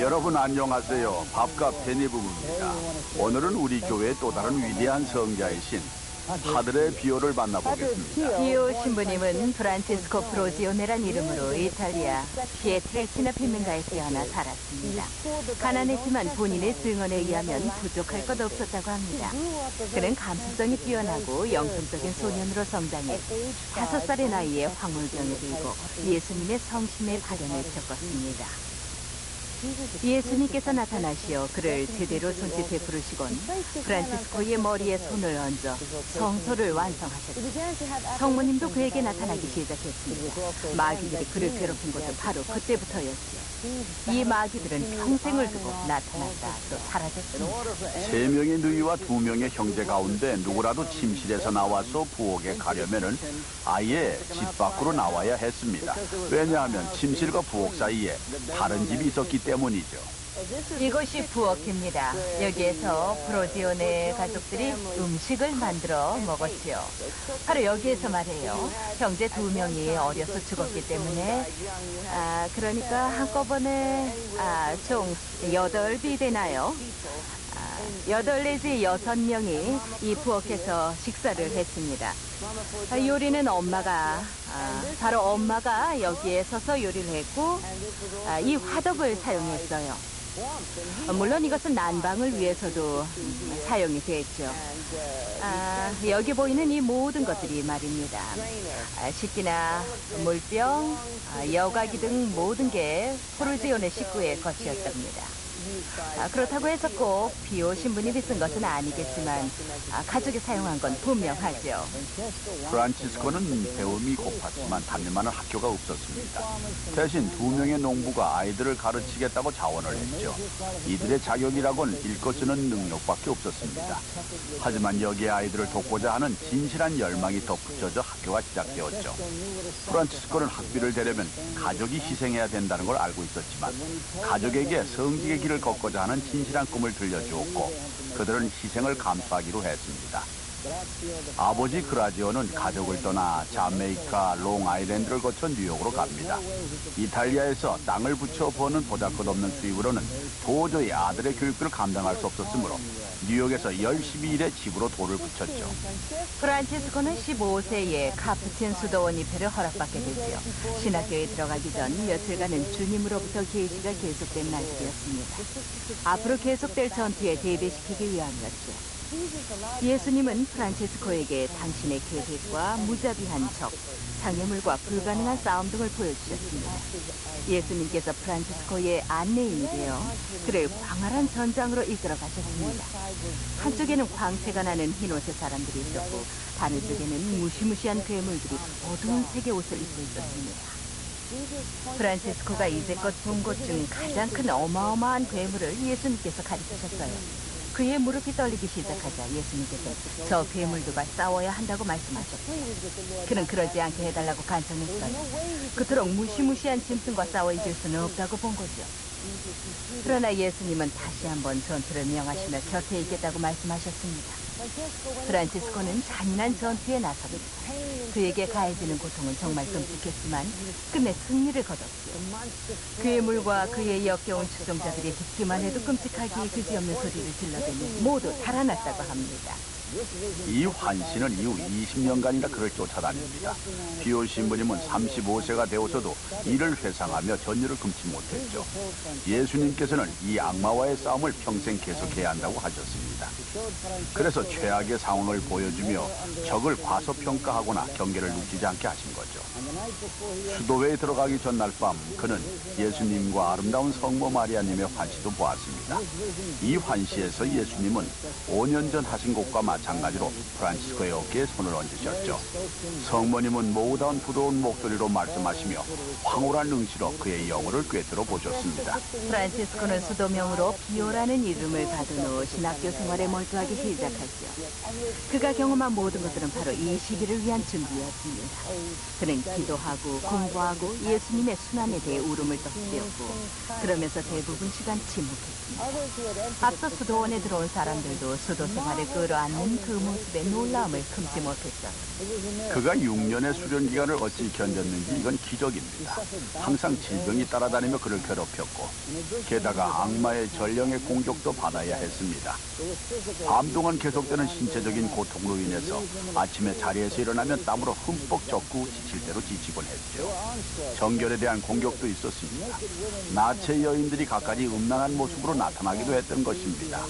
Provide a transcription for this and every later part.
여러분 안녕하세요. 밥과 페니 부부입니다. 오늘은 우리 교회의 또 다른 위대한 성자이신 파드레 비오를 만나보겠습니다. 비오 신부님은 프란치스코 프로지오네란 이름으로 이탈리아 피에트레치나 빈민가에 태어나 살았습니다. 가난했지만 본인의 증언에 의하면 부족할 것 없었다고 합니다. 그는 감수성이 뛰어나고 영성적인 소년으로 성장해 5살의 나이에 황홀병에 들고 예수님의 성심의 발현을 겪었습니다. 예수님께서 나타나시어 그를 제대로 손짓해 부르시곤 프란치스코의 머리에 손을 얹어 성소를 완성하셨습니다. 성모님도 그에게 나타나기 시작했습니다. 마귀들이 그를 괴롭힌 것도 바로 그때부터였죠. 이 마귀들은 평생을 두고 나타났다 또 사라졌습니다. 3명의 누이와 2명의 형제 가운데 누구라도 침실에서 나와서 부엌에 가려면은 아예 집 밖으로 나와야 했습니다. 왜냐하면 침실과 부엌 사이에 다른 집이 있었기 때문이죠. 이곳이 부엌입니다. 여기에서 프로지오네 가족들이 음식을 만들어 먹었지요. 바로 여기에서 말해요. 형제 2명이 어려서 죽었기 때문에 그러니까 한꺼번에 총 8이 되나요? 8 내지 6명이 이 부엌에서 식사를 했습니다. 요리는 바로 엄마가 여기에 서서 요리를 했고 이 화덕을 사용했어요. 물론 이것은 난방을 위해서도 사용이 됐죠. 여기 보이는 이 모든 것들이 말입니다. 식기나 물병, 여과기 등 모든 게 프로지오네 식구의 것이었답니다. 그렇다고 해서 꼭 비오 신부님이 쓴 것은 아니겠지만 가족이 사용한 건 분명하죠. 프란치스코는 배움이 고팠지만 다닐만한 학교가 없었습니다. 대신 2명의 농부가 아이들을 가르치겠다고 자원을 했죠. 이들의 자격이라곤 읽고 쓰는 능력밖에 없었습니다. 하지만 여기에 아이들을 돕고자 하는 진실한 열망이 덧붙여져 학교가 시작되었죠. 프란치스코는 학비를 대려면 가족이 희생해야 된다는 걸 알고 있었지만 가족에게 성직의 길을 걷고자 하는 진실한 꿈을 들려주었고 그들은 희생을 감수하기로 했습니다. 아버지 그라지오는 가족을 떠나 자메이카, 롱아일랜드를 거쳐 뉴욕으로 갑니다. 이탈리아에서 땅을 붙여 버는 보잘것없는 수입으로는 도저히 아들의 교육비를 감당할 수 없었으므로 뉴욕에서 열심히 일해 집으로 돌을 붙였죠. 프란치스코는 15세에 카푸친 수도원 입회를 허락받게 되지요. 신학교에 들어가기 전 며칠간은 주님으로부터 계시가 계속된 날들이었습니다. 앞으로 계속될 전투에 대비시키기 위함이었죠. 예수님은 프란치스코에게 당신의 계획과 무자비한 적, 장애물과 불가능한 싸움 등을 보여주셨습니다. 예수님께서 프란치스코의 안내인이 되어 그를 광활한 전장으로 이끌어 가셨습니다. 한쪽에는 광채가 나는 흰옷의 사람들이 있었고 다른 쪽에는 무시무시한 괴물들이 어두운 색의 옷을 입고 있었습니다. 프란치스코가 이제껏 본 것 중 가장 큰 어마어마한 괴물을 예수님께서 가르치셨어요. 그의 무릎이 떨리기 시작하자 예수님께서 저 괴물들과 싸워야 한다고 말씀하셨고 그는 그러지 않게 해달라고 간청했어요. 그토록 무시무시한 짐승과 싸워 이길 수는 없다고 본 거죠. 그러나 예수님은 다시 한번 전투를 명하시며 곁에 있겠다고 말씀하셨습니다. 프란치스코는 잔인한 전투에 나섭니다. 그에게 가해지는 고통은 정말 끔찍했지만 끝내 승리를 거뒀지요. 괴물과 그의 역겨운 추종자들이 듣기만 해도 끔찍하기 그지없는 소리를 질러대며 모두 달아났다고 합니다. 이 환신은 이후 20년간이나 그를 쫓아다닙니다. 비오 신부님은 35세가 되어서도 이를 회상하며 전율을 금치 못했죠. 예수님께서는 이 악마와의 싸움을 평생 계속해야 한다고 하셨습니다. 그래서 최악의 상황을 보여주며 적을 과소평가하거나 경계를 늦추지 않게 하신 거죠. 수도회에 들어가기 전날 밤 그는 예수님과 아름다운 성모 마리아님의 환시도 보았습니다. 이 환시에서 예수님은 5년 전 하신 것과 마찬가지로 프란치스코의 어깨에 손을 얹으셨죠. 성모님은 모다운 부드러운 목소리로 말씀하시며 황홀한 응시로 그의 영혼을 꿰뚫어 보셨습니다. 프란치스코는 수도명으로 비오라는 이름을 받은 후 신학교 생활에 몰두하기 시작했죠. 그가 경험한 모든 것들은 바로 이 시기를 위한 준비였습니다. 그는 기도하고 공부하고 예수님의 순환에 대해 울음을 터뜨렸고 그러면서 대부분 시간 침묵했습니다. 앞서 수도원에 들어온 사람들도 수도 생활을 끌어안는 본 그 모습에 놀라움을 금치 못했죠. 그가 6년의 수련 기간을 어찌 견뎠는지 이건 기적입니다. 항상 질병이 따라다니며 그를 괴롭혔고 게다가 악마의 전령의 공격도 받아야 했습니다. 밤 동안 계속되는 신체적인 고통으로 인해서 아침에 자리에서 일어나면 땀으로 흠뻑 젖고 지칠 대로 지치곤 했죠. 정결에 대한 공격도 있었습니다. 나체 여인들이 갖가지 음란한 모습으로 나타나기도 했던 것입니다.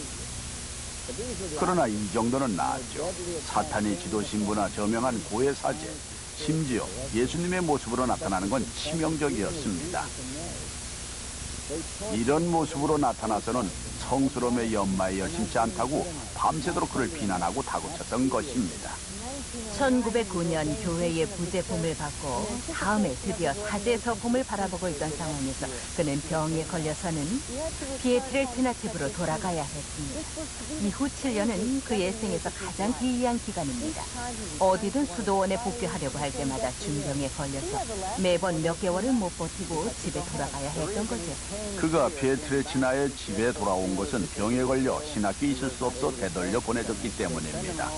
그러나 이 정도는 나았죠. 사탄이 지도 신부나 저명한 고해 사제, 심지어 예수님의 모습으로 나타나는 건 치명적이었습니다. 이런 모습으로 나타나서는 성스러움의 연마에 여심치 않다고 밤새도록 그를 비난하고 다그쳤던 것입니다. 1909년 교회의 부제품을 받고 다음에 드디어 사제 서품을 바라보고 있던 상황에서 그는 병에 걸려서는 피에트레르티나집으로 돌아가야 했습니다. 이후 7년은 그의 생에서 가장 기이한 기간입니다. 어디든 수도원에 복귀하려고 할 때마다 중병에 걸려서 매번 몇 개월을 못 버티고 집에 돌아가야 했던 거죠. 그가 피에트레치나의 집에 돌아온 것은 병에 걸려 신학교 있을 수 없어 되돌려 보내졌기 때문입니다.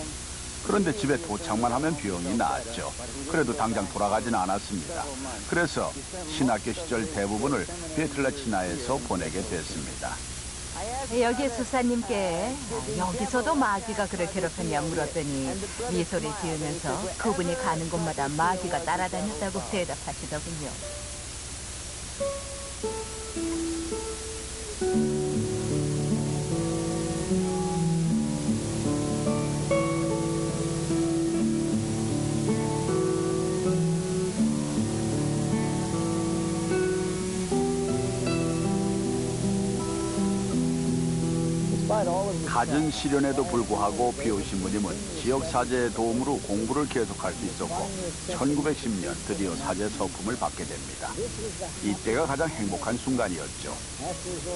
그런데 집에 도착만 하면 병이 나았죠. 그래도 당장 돌아가진 않았습니다. 그래서 신학교 시절 대부분을 피에트레치나에서 보내게 됐습니다. 여기 수사님께 여기서도 마귀가 그를 괴롭혔냐 물었더니 미소를 지으면서 그분이 가는 곳마다 마귀가 따라다녔다고 대답하시더군요. 갖은 시련에도 불구하고 피오 신부님은 지역 사제의 도움으로 공부를 계속할 수 있었고 1910년 드디어 사제 서품을 받게 됩니다. 이때가 가장 행복한 순간이었죠.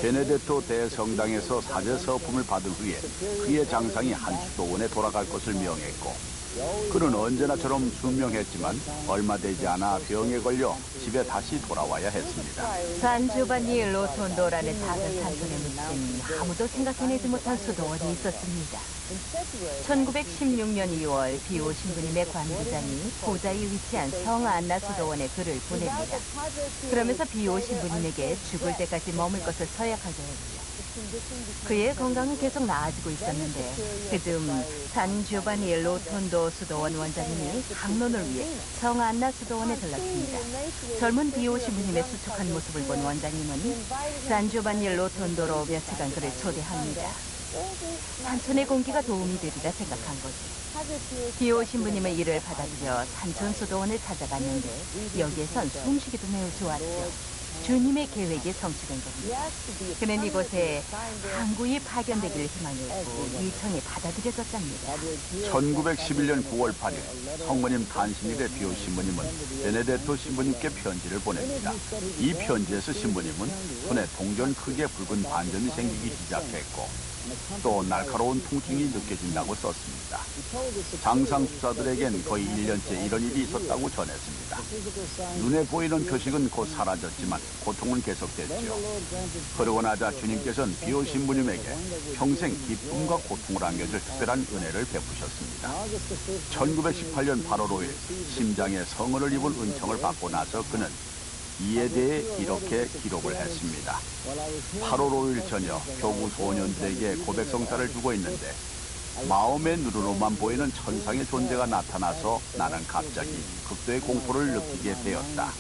베네데토 대성당에서 사제 서품을 받은 후에 그의 장상이 한 수도원에 돌아갈 것을 명했고 그는 언제나처럼 순명했지만 얼마 되지 않아 병에 걸려 집에 다시 돌아와야 했습니다. 산주바니 로톤도라는 작은 산촌에 묻힌 아무도 생각해내지 못한 수도원이 있었습니다. 1916년 2월 비오 신부님의 관부장이 고자에 위치한 성안나 수도원에 글을 보냅니다. 그러면서 비오 신부님에게 죽을 때까지 머물 것을 서약하게 했죠. 그의 건강은 계속 나아지고 있었는데 그즈음 산 주바니 로톤도 수도원 원장님이 강론을 위해 성안나 수도원에 들렀습니다. 젊은 비오 신부님의 수척한 모습을 본 원장님은 산 주바니 로톤도로 며칠간 그를 초대합니다. 산촌의 공기가 도움이 되리라 생각한 거지. 비오 신부님의 일을 받아들여 산촌 수도원을 찾아갔는데 여기에선 숨쉬기도 매우 좋았죠. 주님의 계획이 성취된 겁니다. 그는 이곳에 항구이 파견되기를 희망했고 일청에 받아들여졌답니다. 1911년 9월 8일 성모님 탄신일에 비오 신부님은 베네데토 신부님께 편지를 보냅니다. 이 편지에서 신부님은 손에 동전 크기의 붉은 반점이 생기기 시작했고 또 날카로운 통증이 느껴진다고 썼습니다. 장상 수사들에겐 거의 1년째 이런 일이 있었다고 전했습니다. 눈에 보이는 표식은 곧 사라졌지만 고통은 계속됐죠. 그러고 나자 주님께서는 비오 신부님에게 평생 기쁨과 고통을 안겨줄 특별한 은혜를 베푸셨습니다. 1918년 8월 5일 심장에 성은을 입은 은총을 받고 나서 그는 이에 대해 이렇게 기록을 했습니다. 8월 5일 저녁 교구 소년들에게 고백성사를 주고 있는데 마음의 눈으로만 보이는 천상의 존재가 나타나서 나는 갑자기 극도의 공포를 느끼게 되었다.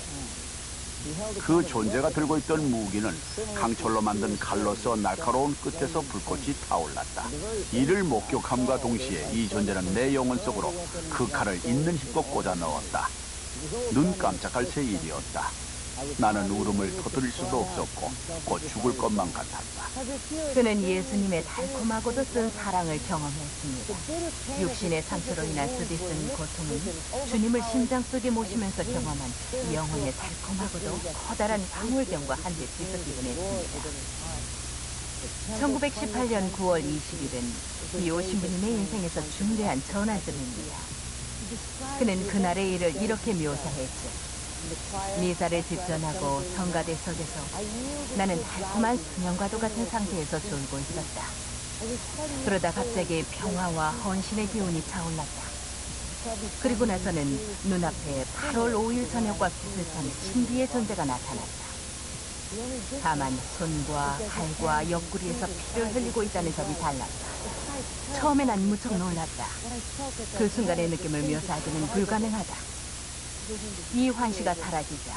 그 존재가 들고 있던 무기는 강철로 만든 칼로서 날카로운 끝에서 불꽃이 타올랐다. 이를 목격함과 동시에 이 존재는 내 영혼 속으로 그 칼을 있는 힘껏 꽂아 넣었다. 눈 깜짝할 새 일이었다. 나는 울음을 터뜨릴 수도 없었고 곧 죽을 것만 같았다. 그는 예수님의 달콤하고도 쓴 사랑을 경험했습니다. 육신의 상처로 인한 쓰디쓴 고통은 주님을 심장 속에 모시면서 경험한 영혼의 달콤하고도 커다란 방울병과 한데 뒤섞이곤 했습니다. 1918년 9월 20일은 비오 신부님의 인생에서 중대한 전환점입니다. 그는 그날의 일을 이렇게 묘사했죠. 미사를 집전하고 성가대 석에서 나는 달콤한 수면과도 같은 상태에서 졸고 있었다. 그러다 갑자기 평화와 헌신의 기운이 차올랐다. 그리고 나서는 눈앞에 8월 5일 저녁과 비슷한 신비의 존재가 나타났다. 다만 손과 팔과 옆구리에서 피를 흘리고 있다는 점이 달랐다. 처음에 난 무척 놀랐다. 그 순간의 느낌을 묘사하기는 불가능하다. 이 환시가 사라지자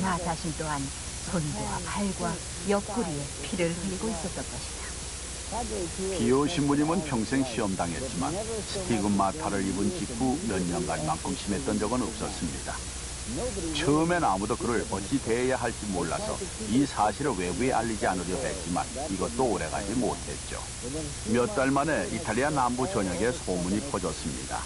나 자신 또한 손과 팔과 옆구리에 피를 흘리고 있었던 것이다. 비오 신부님은 평생 시험당했지만 스티그마타를 입은 직후 몇 년간만큼 심했던 적은 없었습니다. 처음엔 아무도 그를 어찌 대해야 할지 몰라서 이 사실을 외부에 알리지 않으려 했지만 이것도 오래가지 못했죠. 몇 달 만에 이탈리아 남부 전역에 소문이 퍼졌습니다.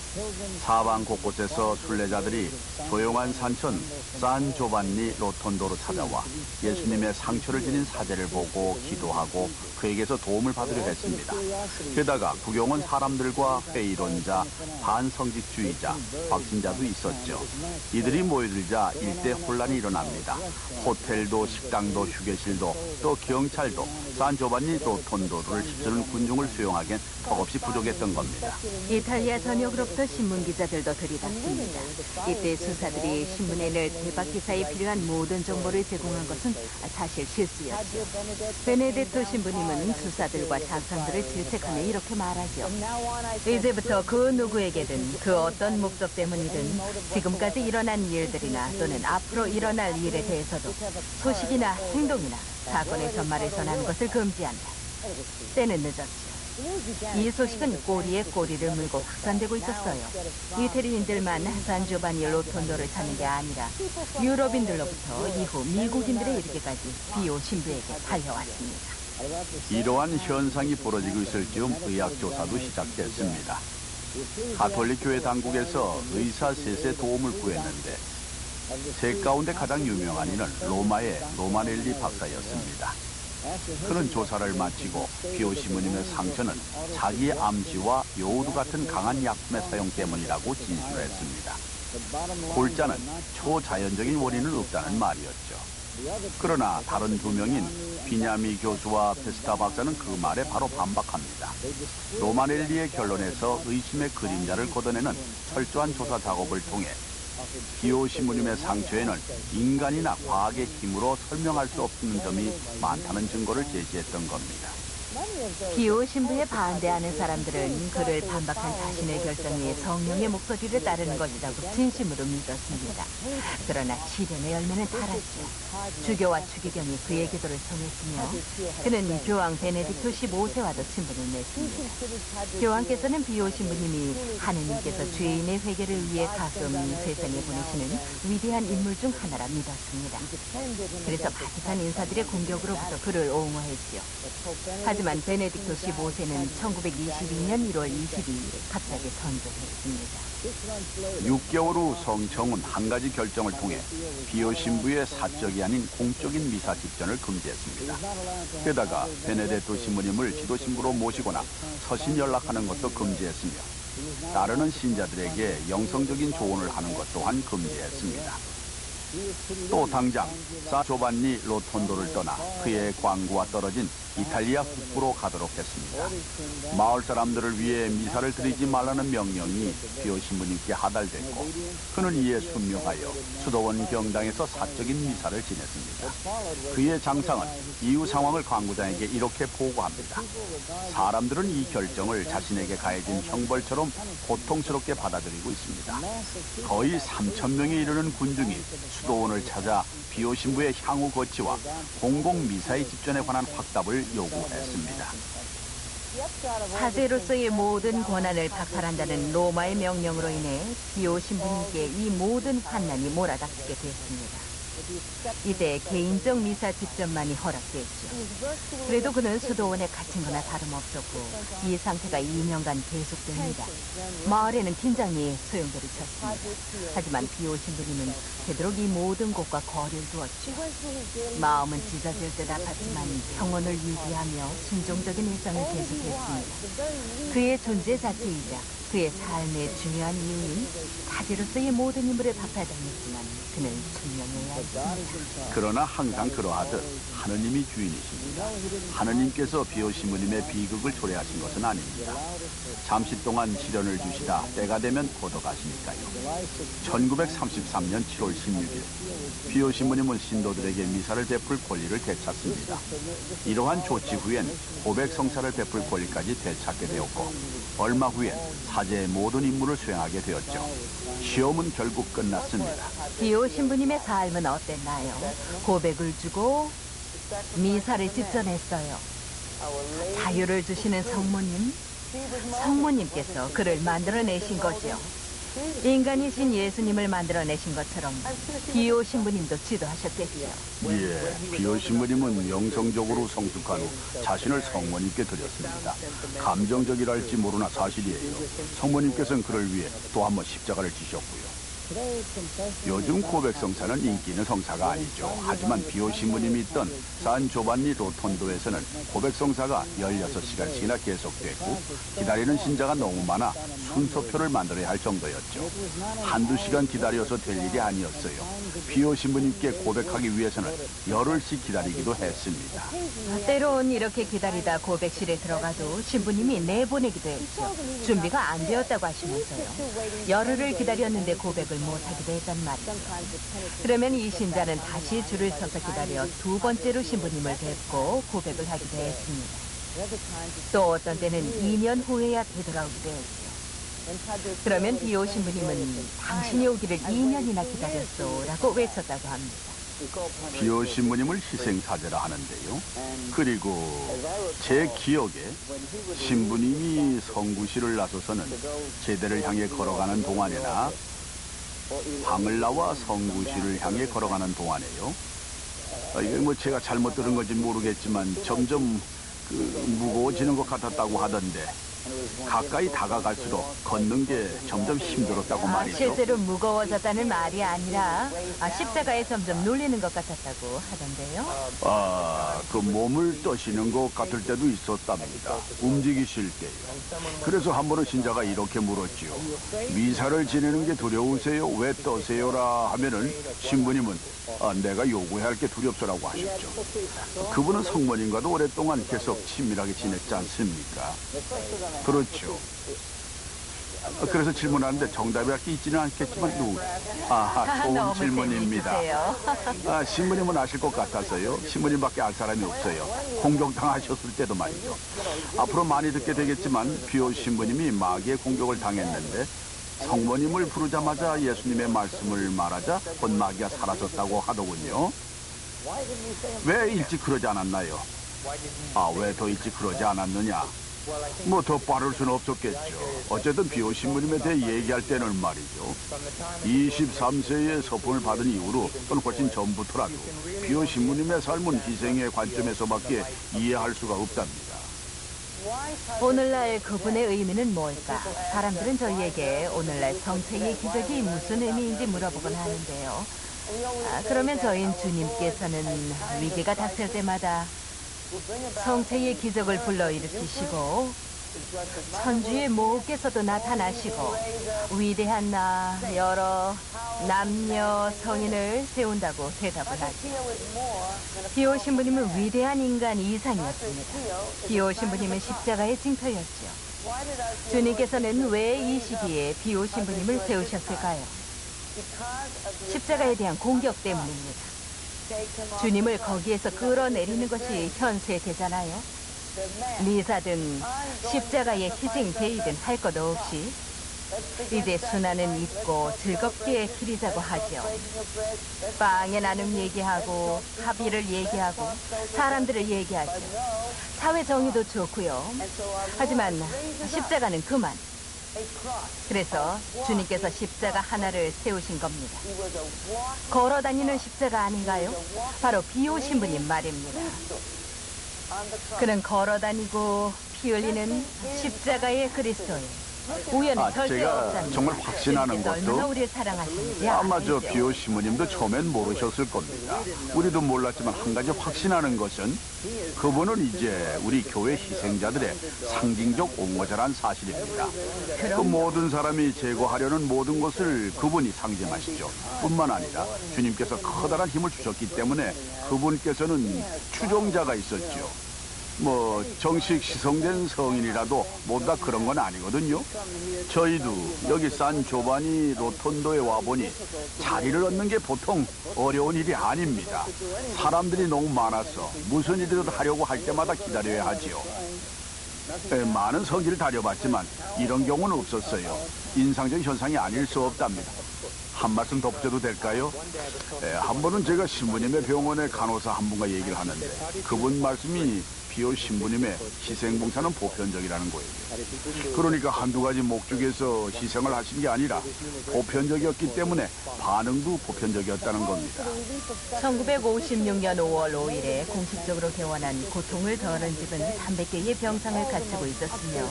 사방 곳곳에서 순례자들이 조용한 산천 산 조반니 로톤도로 찾아와 예수님의 상처를 지닌 사제를 보고 기도하고 그에게서 도움을 받으려 했습니다. 게다가 구경온 사람들과 회의론자, 반성직주의자, 확신자도 있었죠. 이들이 모여들자 일대 혼란이 일어납니다. 호텔도 식당도 휴게실도 또 경찰도 산조반니 로톤도를 휩쓰는 군중을 수용하기엔 턱없이 부족했던 겁니다. 이탈리아 전역으로부터 신문기자들도 들이닥칩니다. 이때 수사들이 신문에 낼 대박 기사에 필요한 모든 정보를 제공한 것은 사실 실수였죠. 베네딕토 신부님은 수사들과 장상들을 질책하며 이렇게 말하죠. 이제부터 그 누구에게든 그 어떤 목적 때문이든 지금까지 일어난 일들이나 또는 앞으로 일어날 일에 대해서도 소식이나 행동이나 사건의 전말에서 나는 것을 금지한다. 때는 늦었죠. 이 소식은 꼬리에 꼬리를 물고 확산되고 있었어요. 이태리인들만 산조바니 로톤도를 찾는 게 아니라 유럽인들로부터 이후 미국인들에 이르기까지 비오 신부에게 달려왔습니다. 이러한 현상이 벌어지고 있을 즈음 의학조사도 시작됐습니다. 가톨릭 교회 당국에서 의사 셋의 도움을 구했는데 셋 가운데 가장 유명한 이는 로마의 로마넬리 박사였습니다. 그는 조사를 마치고 비오 신부님의 상처는 자기의 암시와 요오드 같은 강한 약품의 사용 때문이라고 진술했습니다. 골자는 초자연적인 원인은 없다는 말이었죠. 그러나 다른 두 명인 비냐미 교수와 페스타 박사는 그 말에 바로 반박합니다. 로마넬리의 결론에서 의심의 그림자를 걷어내는 철저한 조사 작업을 통해 비오 신부님의 상처에는 인간이나 과학의 힘으로 설명할 수 없는 점이 많다는 증거를 제시했던 겁니다. 비오 신부에 반대하는 사람들은 그를 반박한 자신의 결정에 성령의 목소리를 따르는 것이라고 진심으로 믿었습니다. 그러나 시련의 열매는 달았죠. 주교와 추기경이 그의 기도를 청했으며 그는 교황 베네딕토 15세와도 친분을 맺습니다. 교황께서는 비오 신부님이 하느님께서 죄인의 회개를 위해 가끔 세상에 보내시는 위대한 인물 중 하나라 믿었습니다. 그래서 바티칸 인사들의 공격으로부터 그를 옹호했지요. 하지만 베네딕토 15세는 1922년 1월 22일에 갑자기 선종했습니다. 6개월 후 성청은 한 가지 결정을 통해 비오 신부의 사적이 아닌 공적인 미사 집전을 금지했습니다. 게다가 베네딕토 신부님을 지도 신부로 모시거나 서신 연락하는 것도 금지했으며 따르는 신자들에게 영성적인 조언을 하는 것 또한 금지했습니다. 또 당장 산조반니 로톤도를 떠나 그의 광구와 떨어진 이탈리아 북부로 가도록 했습니다. 마을 사람들을 위해 미사를 드리지 말라는 명령이 비오 신부님께 하달됐고 그는 이에 순명하여 수도원 경당에서 사적인 미사를 지냈습니다. 그의 장상은 이후 상황을 광구장에게 이렇게 보고합니다. 사람들은 이 결정을 자신에게 가해진 형벌처럼 고통스럽게 받아들이고 있습니다. 거의 3,000명에 이르는 군중이 수도원을 찾아 비오 신부의 향후 거치와 공공 미사의 집전에 관한 확답을 요구했습니다. 사제로서의 모든 권한을 박탈한다는 로마의 명령으로 인해 비오 신부님께 이 모든 환난이 몰아닥치게 됐습니다. 이때 개인적 미사 집전만이 허락됐죠. 그래도 그는 수도원에 갇힌 거나 다름없었고 이 상태가 2년간 계속됩니다. 마을에는 긴장이 소용돌이 쳤습니다. 하지만 비오 신부님은 되도록 이 모든 곳과 거리를 두었죠. 마음은 찢어질 듯 아팠지만 평온을 유지하며 순종적인 일상을 계속했습니다. 그의 존재 자체이자 그의 삶의 중요한 이유인 타지로서의 모든 인물을 박탈당했지만 그는 증명해야 했습니다. 그러나 항상 그러하듯 하느님이 주인이십니다. 하느님께서 비오시무님의 비극을 초래하신 것은 아닙니다. 잠시 동안 시련을 주시다 때가 되면 걷어가시니까요. 1933년 7월 16일 비오시무님은 신도들에게 미사를 베풀 권리를 되찾습니다. 이러한 조치 후엔 고백성사를 베풀 권리까지 되찾게 되었고 얼마 후엔 사제의 모든 임무를 수행하게 되었죠. 시험은 결국 끝났습니다. 비오 신부님의 삶은 어땠나요? 고백을 주고 미사를 직전했어요. 자유를 주시는 성모님, 성모님께서 그를 만들어내신 거죠. 인간이신 예수님을 만들어내신 것처럼 비오 신부님도 지도하셨겠죠. 예, 비오시무님은 영성적으로 성숙한 후 자신을 성모님께 드렸습니다. 감정적이랄지 모르나 사실이에요. 성모님께서는 그를 위해 또 한 번 십자가를 지셨고요. 요즘 고백성사는 인기 있는 성사가 아니죠. 하지만 비오시무님이 있던 산 조반니 로톤도에서는 고백성사가 16시간씩이나 계속됐고 기다리는 신자가 너무 많아 순서표를 만들어야 할 정도였죠. 한두 시간 기다려서 될 일이 아니었어요. 비오시무님께 고백하기 위해서는 열흘씩 기다리기도 했습니다. 때론 이렇게 기다리다 고백실에 들어가도 신부님이 내보내기도 했죠. 준비가 안 되었다고 하시면서요. 열흘을 기다렸는데 고백을 못하기도 했단 말이죠. 그러면 이 신자는 다시 줄을 서서 기다려 두 번째로 신부님을 뵙고 고백을 하기도 했습니다. 또 어떤 때는 2년 후에야 되돌아오기도 했죠. 그러면 비오 신부님은 당신이 오기를 2년이나 기다렸소 라고 외쳤다고 합니다. 비오시무님을 희생사제라 하는데요. 그리고 제 기억에 신부님이 성구실을 나서서는 제대를 향해 걸어가는 동안에나 방을 나와 성구실을 향해 걸어가는 동안에요. 이게 뭐 제가 잘못 들은 건지 모르겠지만 점점 무거워지는 것 같았다고 하던데 가까이 다가갈수록 걷는 게 점점 힘들었다고 말이죠. 실제로 무거워졌다는 말이 아니라 십자가에 점점 눌리는 것 같았다고 하던데요. 그 몸을 떠시는 것 같을 때도 있었답니다. 움직이실 때요. 그래서 한 번은 신자가 이렇게 물었지요. 미사를 지내는 게 두려우세요? 왜 떠세요라 하면은 신부님은 내가 요구해야 할 게 두렵소라고 하셨죠. 그분은 성모님과도 오랫동안 계속 친밀하게 지냈지 않습니까? 그렇죠. 그래서 질문하는데 정답이 할 게 있지는 않겠지만 좋은 너무 질문입니다. 재미있으세요. 신부님은 아실 것 같아서요. 신부님밖에 알 사람이 없어요. 공격당하셨을 때도 말이죠. 앞으로 많이 듣게 되겠지만 비오 신부님이 마귀의 공격을 당했는데 성모님을 부르자마자 예수님의 말씀을 말하자 곧 마귀가 사라졌다고 하더군요. 왜 일찍 그러지 않았나요? 왜 더 일찍 그러지 않았느냐? 뭐 더 빠를 수는 없었겠죠. 어쨌든 비오 신부님에 대해 얘기할 때는 말이죠. 23세의 서품을 받은 이후로 또는 훨씬 전부터라도 비오 신부님의 삶은 희생의 관점에서밖에 이해할 수가 없답니다. 오늘날 그분의 의미는 뭘까? 사람들은 저희에게 오늘날 성체의 기적이 무슨 의미인지 물어보곤 하는데요. 그러면 저희는 주님께서는 위기가 닥칠 때마다 성체의 기적을 불러일으키시고 천주의 모께서도 나타나시고 위대한 여러 남녀 성인을 세운다고 대답을 하죠. 비오 신부님은 위대한 인간 이상이었습니다. 비오 신부님은 십자가의 징표였죠. 주님께서는 왜 이 시기에 비오 신부님을 세우셨을까요? 십자가에 대한 공격 때문입니다. 주님을 거기에서 끌어내리는 것이 현세되잖아요. 미사든 십자가에 희생되이든 할 것 없이 이제 순환은 잊고 즐겁게 기리자고 하죠. 빵의 나눔 얘기하고 합의를 얘기하고 사람들을 얘기하죠. 사회 정의도 좋고요. 하지만 십자가는 그만. 그래서 주님께서 십자가 하나를 세우신 겁니다. 걸어다니는 십자가 아닌가요? 바로 비오 신부님 말입니다. 그는 걸어다니고 피 흘리는 십자가의 그리스도예요. 우연은 절대 제가 없답니다. 정말 확신하는 주님께서 것도 얼마나 우리를 사랑하시는지 아마 저 알죠. 비오 시모님도 처음엔 모르셨을 겁니다. 우리도 몰랐지만 한 가지 확신하는 것은 그분은 이제 우리 교회 희생자들의 상징적 옹호자란 사실입니다. 그 모든 사람이 제거하려는 모든 것을 그분이 상징하시죠. 뿐만 아니라 주님께서 커다란 힘을 주셨기 때문에 그분께서는 추종자가 있었죠. 뭐 정식 시성된 성인이라도 모두 다 그런 건 아니거든요. 저희도 여기 산 조바니 로톤도에 와보니 자리를 얻는 게 보통 어려운 일이 아닙니다. 사람들이 너무 많아서 무슨 일이라도 하려고 할 때마다 기다려야 하지요. 많은 성지를 다녀봤지만 이런 경우는 없었어요. 인상적 현상이 아닐 수 없답니다. 한 말씀 덧붙여도 될까요? 한 번은 제가 신부님의 병원의 간호사 한 분과 얘기를 하는데 그분 말씀이 비오 신부님의 희생봉사는 보편적이라는 거예요. 그러니까 한두 가지 목적에서 희생을 하신 게 아니라 보편적이었기 때문에 반응도 보편적이었다는 겁니다. 1956년 5월 5일에 공식적으로 개원한 고통을 덜은 집은 300개의 병상을 갖추고 있었으며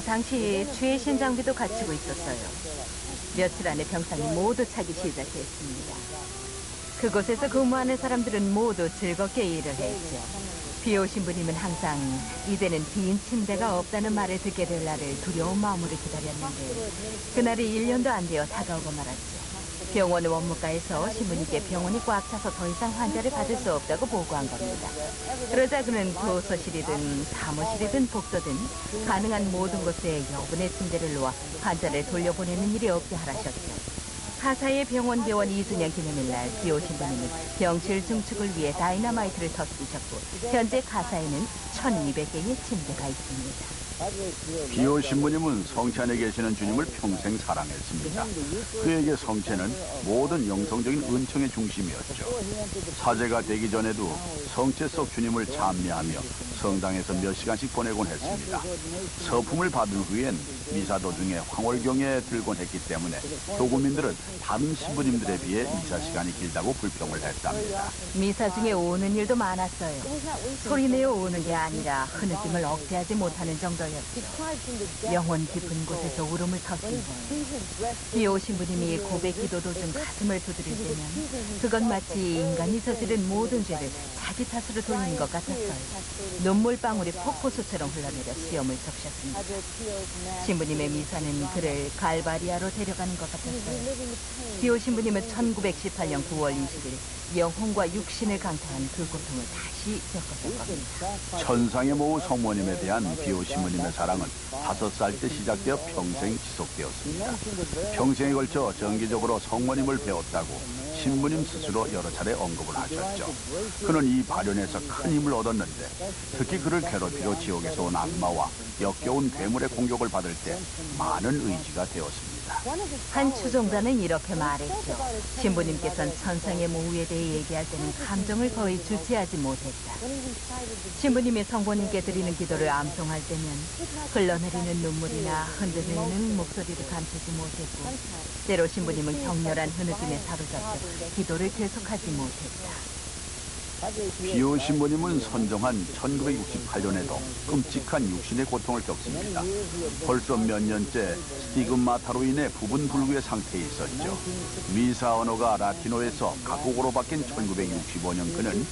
당시 최신 장비도 갖추고 있었어요. 며칠 안에 병상이 모두 차기 시작했습니다. 그곳에서 근무하는 사람들은 모두 즐겁게 일을 했죠. 비오 신부님은 항상 이제는 빈 침대가 없다는 말을 듣게 될 날을 두려운 마음으로 기다렸는데 그날이 1년도 안 되어 다가오고 말았죠. 병원 원무과에서 신부님께 병원이 꽉 차서 더 이상 환자를 받을 수 없다고 보고한 겁니다. 그러자 그는 교서실이든 사무실이든 복도든 가능한 모든 곳에 여분의 침대를 놓아 환자를 돌려보내는 일이 없게 하라셨죠. 가사의 병원 개원 2주년 기념일날 비오 신부님은 병실 증축을 위해 다이너마이트를 터뜨리셨고 현재 가사에는 1200개의 침대가 있습니다. 비오 신부님은 성체 안에 계시는 주님을 평생 사랑했습니다. 그에게 성체는 모든 영성적인 은총의 중심이었죠. 사제가 되기 전에도 성체 속 주님을 찬미하며 성당에서 몇 시간씩 보내곤 했습니다. 서품을 받은 후엔 미사 도중에 황홀경에 들곤 했기 때문에 교구민들은 다른 신부님들에 비해 미사 시간이 길다고 불평을 했답니다. 미사 중에 우는 일도 많았어요. 소리내어 우는 게 아니라 흐느낌을 억제하지 못하는 정도였죠. 영혼 깊은 곳에서 울음을 터뜨린 거예요. 비오 신부님이 고백 기도 도중 가슴을 두드릴 때면 그건 마치 인간이 저지른 모든 죄를 자기 탓으로 돌리는 것 같았어요. 눈물방울이 폭포수처럼 흘러내려 시험을 적셨습니다. 신부님의 미사는 그를 갈바리아로 데려가는 것 같았어요. 비오 신부님은 1918년 9월 20일 영혼과 육신을 강타한 그 고통을 다시 겪었을 겁니다. 천상의 모후 성모님에 대한 비오 신부님의 사랑은 5살 때 시작되어 평생 지속되었습니다. 평생에 걸쳐 정기적으로 성모님을 배웠다고 신부님 스스로 여러 차례 언급을 하셨죠. 그는 이 발현에서 큰 힘을 얻었는데 특히 그를 괴롭히러 지옥에서 온 악마와 역겨운 괴물의 공격을 받을 때 많은 의지가 되었습니다. 한 추종자는 이렇게 말했죠. 신부님께서는 천상의 모후에 대해 얘기할 때는 감정을 거의 주체하지 못했다. 신부님이 성모님께 드리는 기도를 암송할 때면 흘러내리는 눈물이나 흔들리는 목소리를 감추지 못했고 때로 신부님은 격렬한 흐느낌에 사로잡혀 기도를 계속하지 못했다. 비오 신부님은 선정한 1968년에도 끔찍한 육신의 고통을 겪습니다. 벌써 몇 년째 스티그마타로 인해 부분 불구의 상태에 있었죠. 미사 언어가 라틴어에서 각국어로 바뀐 1965년 그는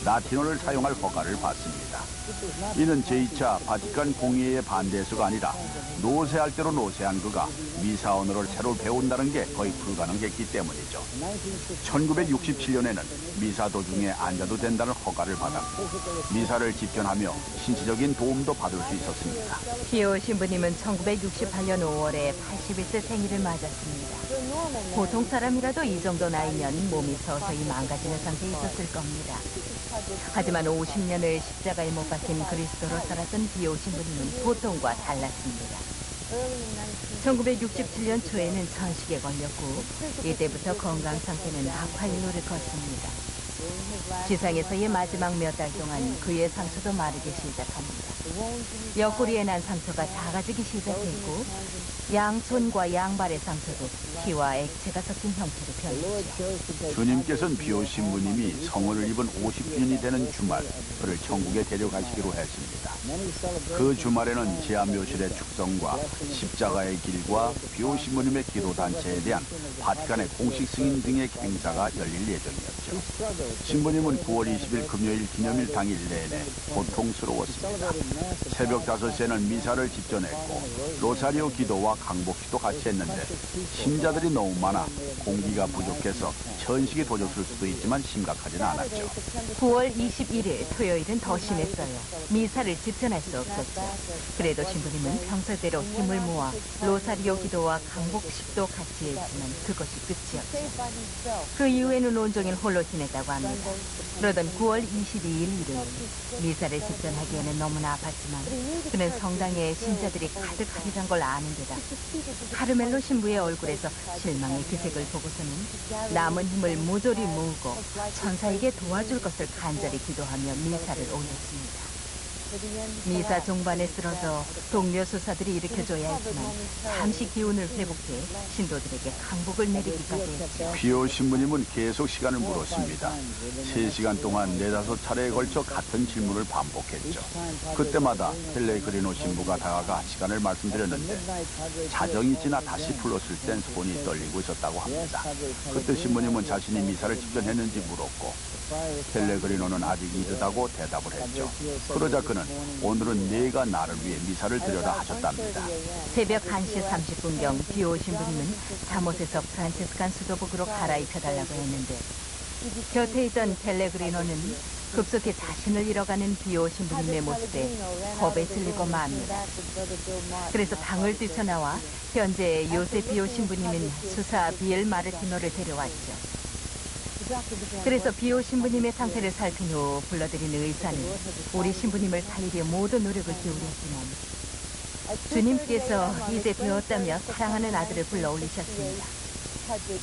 라틴어를 사용할 허가를 받습니다. 이는 제2차 바티칸 공의회의 반대해서가 아니라 노쇠할 대로 노쇠한 그가 미사 언어를 새로 배운다는 게 거의 불가능했기 때문이죠. 1967년에는 미사 도중에 앉아도 된다는 허가를 받았고 미사를 집견하며 신체적인 도움도 받을 수 있었습니다. 비오 신부님은 1968년 5월에 81세 생일을 맞았습니다. 보통 사람이라도 이 정도 나이면 몸이 서서히 망가지는 상태에 있었을 겁니다. 하지만 50년을 십자가에 못 박힌 그리스도로 살았던 비오 신부님은 보통과 달랐습니다. 1967년 초에는 천식에 걸렸고 이때부터 건강 상태는 악화일로를 걷습니다. 지상에서의 마지막 몇 달 동안 그의 상처도 마르기 시작합니다. 옆구리에 난 상처가 작아지기 시작했고 양손과 양발의 상처도 피와 액체가 섞인 형태로 변했죠. 주님께서는 비오 신부님이 성을 입은 50주년이 되는 주말 그를 천국에 데려가시기로 했습니다. 그 주말에는 제아묘실의 축성과 십자가의 길과 비오 신부님의 기도단체에 대한 바티칸의 공식 승인 등의 행사가 열릴 예정이었죠. 신부님은 9월 20일 금요일 기념일 당일 내내 고통스러웠습니다. 새벽 5시에는 미사를 집전했고 로사리오 기도와 강복기도 같이 했는데 신자들이 너무 많아 공기가 부족해서 천식이 도졌을 수도 있지만 심각하진 않았죠. 9월 21일 토요일은 더 심했어요. 미사를 집전할 수 없었죠. 그래도 신부님은 평소대로 힘을 모아 로사리오 기도와 강복식도 같이 했지만 그것이 끝이었죠. 그 이후에는 온종일 홀로 지냈다고 합니다. 그러던 9월 22일 일요일 미사를 집전하기에는 너무나 아팠지만 그는 성당에 신자들이 가득하리란 걸 아는 데다 카르멜로 신부의 얼굴에서 실망의 기색을 보고서는 남은 힘을 모조리 모으고 천사에게 도와줄 것을 간절히 기도하며 미사를 올렸습니다. 미사 종반에 쓰러져 동료 수사들이 일으켜줘야 했지만 잠시 기운을 회복해 신도들에게 강복을 내리기까지 했죠. 비오 신부님은 계속 시간을 물었습니다. 3시간 동안 4-5차례에 걸쳐 같은 질문을 반복했죠. 그때마다 펠레그리노 신부가 다가가 시간을 말씀드렸는데 자정이 지나 다시 불렀을 땐 손이 떨리고 있었다고 합니다. 그때 신부님은 자신이 미사를 집전했는지 물었고 펠레그리노는 아직 이르다고 대답을 했죠. 그러자 그는 오늘은 네가 나를 위해 미사를 드려라 하셨답니다. 새벽 1시 30분경 비오 신부님은 잠옷에서 프란치스칸 수도복으로 갈아입혀달라고 했는데 곁에 있던 펠레그리노는 급속히 자신을 잃어가는 비오 신부님의 모습에 겁에 질리고 맙니다. 그래서 방을 뛰쳐나와 현재 요세피오 신부님인 수사 비엘 마르티노를 데려왔죠. 그래서 비오 신부님의 상태를 살핀 후 불러들인 의사는 우리 신부님을 살리려 모든 노력을 기울였지만 주님께서 이제 되었다며 사랑하는 아들을 불러 올리셨습니다.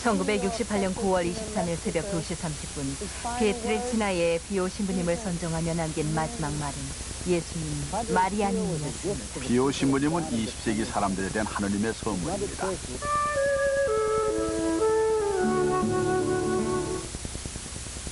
1968년 9월 23일 새벽 2시 30분 피에트레치나의 비오 신부님을 선정하며 남긴 마지막 말은 예수님 마리아님이었습니다. 비오 신부님은 20세기 사람들에 대한 하느님의 선물입니다.